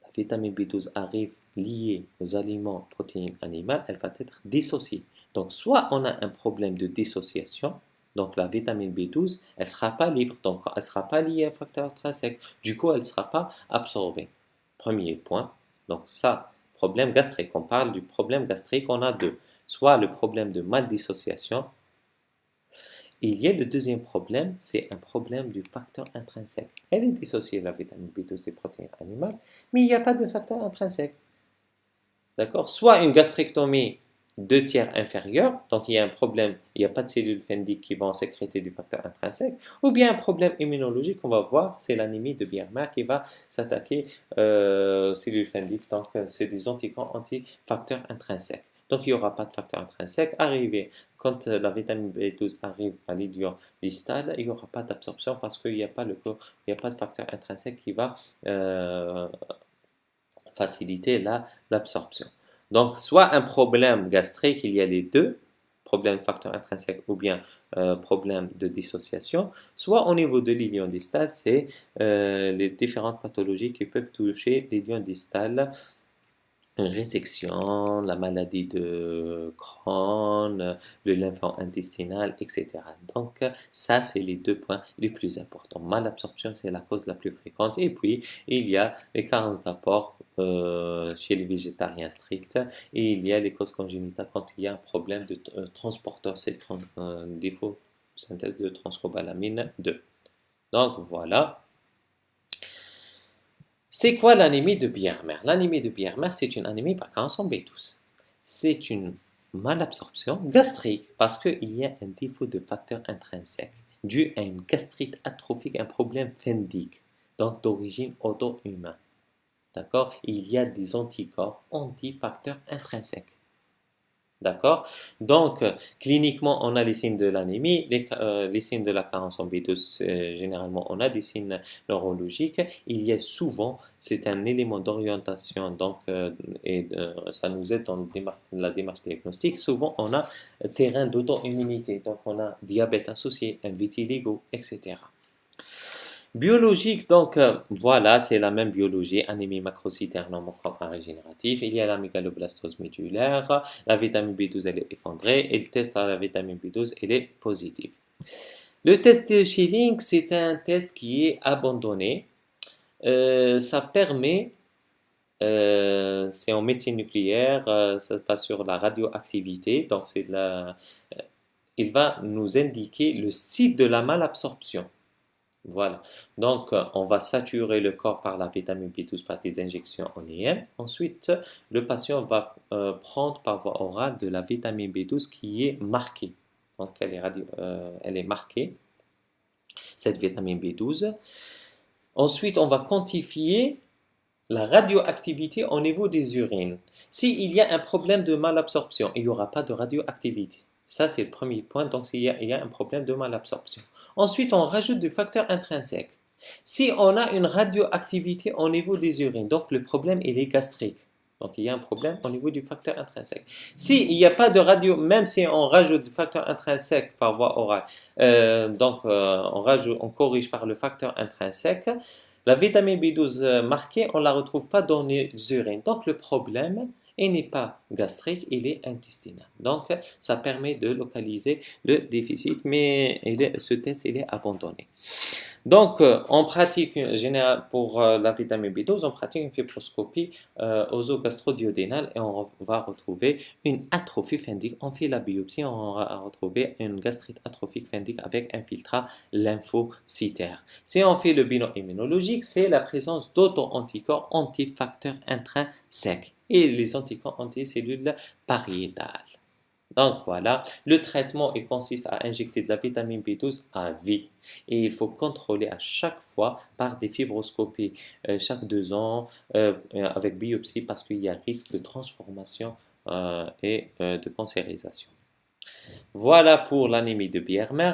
la vitamine B12 arrive liée aux aliments protéines animales, elle va être dissociée. Donc, soit on a un problème de dissociation, donc la vitamine B12, elle ne sera pas libre, donc elle ne sera pas liée à un facteur intrinsèque. Du coup, elle ne sera pas absorbée. Premier point. Donc, ça, problème gastrique. On parle du problème gastrique, on a deux. Soit le problème de mal-dissociation, il y a le deuxième problème, c'est un problème du facteur intrinsèque. Elle est dissociée, la vitamine B12 des protéines animales, mais il n'y a pas de facteur intrinsèque. D'accord? Soit une gastrectomie 2/3 inférieure, donc il y a un problème, il n'y a pas de cellules Fendick qui vont sécréter du facteur intrinsèque, ou bien un problème immunologique, on va voir, c'est l'anémie de Biermer qui va s'attaquer aux cellules Fendick, donc c'est des anticorps anti-facteur intrinsèque. Donc il n'y aura pas de facteur intrinsèque. Arrivé, quand la vitamine B12 arrive à l'ileum distal, il n'y aura pas d'absorption parce qu'il n'y a pas il n'y a pas de facteur intrinsèque qui va faciliter l'absorption. Donc, soit un problème gastrique, il y a les deux, problème facteur intrinsèque ou bien problème de dissociation, soit au niveau de l'ilion distal, c'est les différentes pathologies qui peuvent toucher l'ilion distal, une résection, la maladie de Crohn, le lymphome intestinal, etc. Donc, ça, c'est les deux points les plus importants. Malabsorption, c'est la cause la plus fréquente. Et puis, il y a les carences d'apport chez les végétariens stricts. Et il y a les causes congénitales quand il y a un problème de transporteur, c'est un défaut de synthèse de transcobalamine 2. Donc, voilà. C'est quoi l'anémie de Biermer? L'anémie de Biermer, c'est une anémie par carence en B12. C'est une malabsorption gastrique parce qu'il y a un défaut de facteur intrinsèque dû à une gastrite atrophique, un problème Fendick, donc d'origine auto-humaine. D'accord? Il y a des anticorps anti-facteurs intrinsèques. D'accord? Donc, cliniquement, on a les signes de l'anémie, les signes de la carence en B12, généralement, on a des signes neurologiques. Il y a souvent, c'est un élément d'orientation, donc, ça nous aide dans la démarche diagnostique. Souvent, on a un terrain d'auto-immunité, donc on a diabète associé, un vitiligo, etc. Biologique, donc voilà, c'est la même biologie, anémie macrocytaire non propre régénératif. Il y a la mégaloblastose médulaire, la vitamine B12 elle est effondrée et le test à la vitamine B12 elle est positive. Le test de Schilling, c'est un test qui est abandonné. Ça permet, c'est en médecine nucléaire, ça passe sur la radioactivité, donc il va nous indiquer le site de la malabsorption. Voilà. Donc, on va saturer le corps par la vitamine B12 par des injections en IM. Ensuite, le patient va prendre par voie orale de la vitamine B12 qui est marquée. Donc, elle est marquée, cette vitamine B12. Ensuite, on va quantifier la radioactivité au niveau des urines. S'il y a un problème de malabsorption, il n'y aura pas de radioactivité. Ça, c'est le premier point. Donc, il y a un problème de malabsorption. Ensuite, on rajoute du facteur intrinsèque. Si on a une radioactivité au niveau des urines, donc le problème, il est gastrique. Donc, il y a un problème au niveau du facteur intrinsèque. S'il n'y a pas de radio, même si on rajoute du facteur intrinsèque par voie orale, on corrige par le facteur intrinsèque, la vitamine B12 marquée, on ne la retrouve pas dans les urines. Donc, le problème, il n'est pas gastrique, il est intestinal. Donc, ça permet de localiser le déficit, mais ce test, il est abandonné. Donc, on pratique, pour la vitamine B12, on pratique une fibroscopie oso-gastro-duodénale et on va retrouver une atrophie phendique. On fait la biopsie, on va retrouver une gastrite atrophique phendique avec un filtrat lymphocytaire. Si on fait le bilan immunologique, c'est la présence d'auto-anticorps antifacteurs intrinsèques et les anticorps anticellules pariétales. Donc voilà, le traitement il consiste à injecter de la vitamine B12 à vie et il faut contrôler à chaque fois par des fibroscopies chaque 2 ans avec biopsie parce qu'il y a risque de transformation et de cancérisation. Voilà pour l'anémie de Biermer.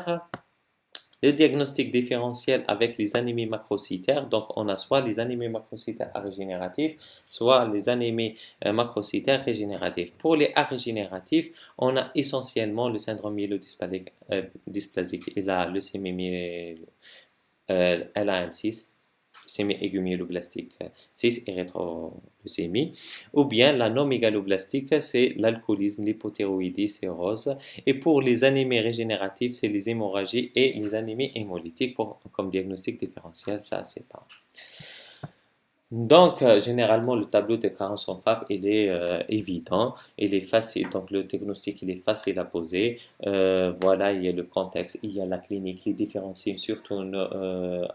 Le diagnostic différentiel avec les anémies macrocytaires, donc on a soit les anémies macrocytaires arégénératives, soit les anémies macrocytaires régénératives. Pour les arégénératifs, on a essentiellement le syndrome myélodysplasique et la leucémie LAM6, leucémie aiguë myéloblastique 6, érythroleucémie, ou bien la non mégaloblastique, c'est l'alcoolisme, l'hypothyroïdie, cirrhose. Et pour les anémies régénératives, c'est les hémorragies et les anémies hémolytiques comme diagnostic différentiel, ça c'est pas. Donc, généralement, le tableau de carence en FAP, il est évident, il est facile, donc le diagnostic, il est facile à poser. Voilà, il y a le contexte, il y a la clinique, les différents signes, surtout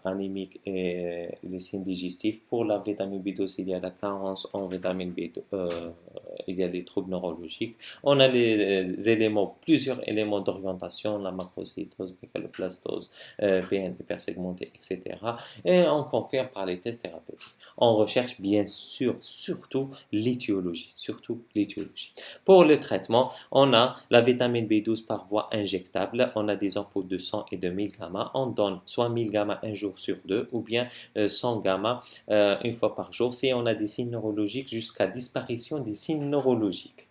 anémiques et les signes digestifs. Pour la vitamine B12, il y a la carence en vitamine B12, il y a les troubles neurologiques. On a plusieurs éléments d'orientation, la macrocytose, mégaloblastose, PN hypersegmenté, etc. Et on confirme par les tests thérapeutiques. On recherche bien sûr surtout l'étiologie. Pour le traitement, on a la vitamine B12 par voie injectable. On a des ampoules de 100 et de 1000 gamma. On donne soit 1000 gamma un jour sur deux ou bien 100 gamma une fois par jour si on a des signes neurologiques jusqu'à disparition des signes neurologiques.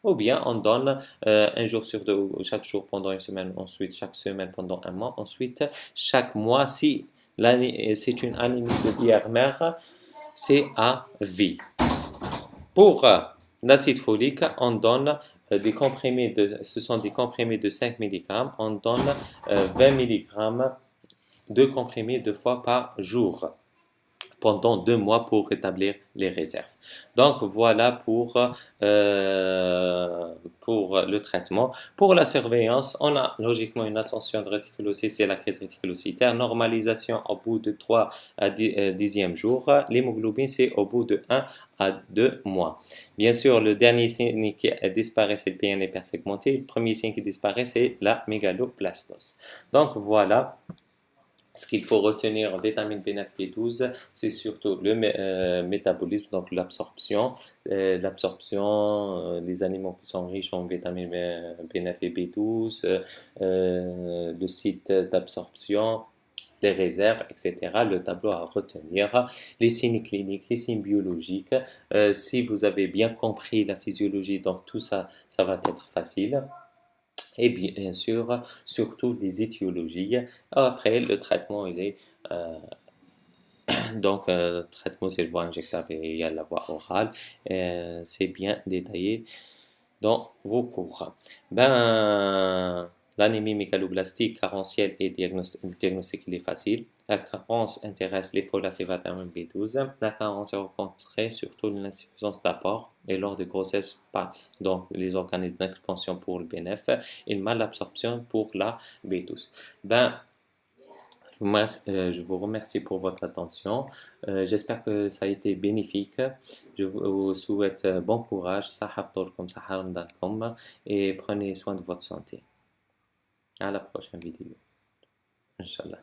Ou bien on donne un jour sur deux, chaque jour pendant une semaine, ensuite chaque semaine pendant un mois, ensuite chaque mois si c'est une anémie de Biermer, c'est à vie. Pour l'acide folique, on donne ce sont des comprimés de 5 mg, on donne 20 mg de comprimés 2 fois par jour pendant 2 mois pour rétablir les réserves. Donc voilà pour le traitement. Pour la surveillance, on a logiquement une ascension de réticulocytes, c'est la crise réticulocytaire. Normalisation au bout de 3 à 10e jour. L'hémoglobine, c'est au bout de 1 à 2 mois. Bien sûr, le dernier signe qui disparaît, c'est le PN hypersegmenté. Le premier signe qui disparaît, c'est la mégaloblastose. Donc voilà Ce qu'il faut retenir en vitamine B9 et B12, c'est surtout le métabolisme, donc l'absorption. Les aliments qui sont riches en vitamine B9 et B12, le site d'absorption, les réserves, etc. Le tableau à retenir, les signes cliniques, les signes biologiques. Si vous avez bien compris la physiologie, donc tout ça, ça va être facile. Et bien sûr, surtout les étiologies. Après, le traitement, il est donc le traitement, c'est le voie injectable et il y a la voie orale. C'est bien détaillé dans vos cours. Ben, l'anémie mégaloblastique carentielle et le diagnostic il est facile. La carence intéresse les folates et vitamine B12. La carence est rencontrée surtout l'insuffisance d'apport et lors de grossesse, pas donc les organismes d'expansion pour le BNF et une malabsorption pour la B12. Ben, je vous remercie pour votre attention. J'espère que ça a été bénéfique. Je vous souhaite bon courage, et prenez soin de votre santé. À la prochaine vidéo. Inch'Allah.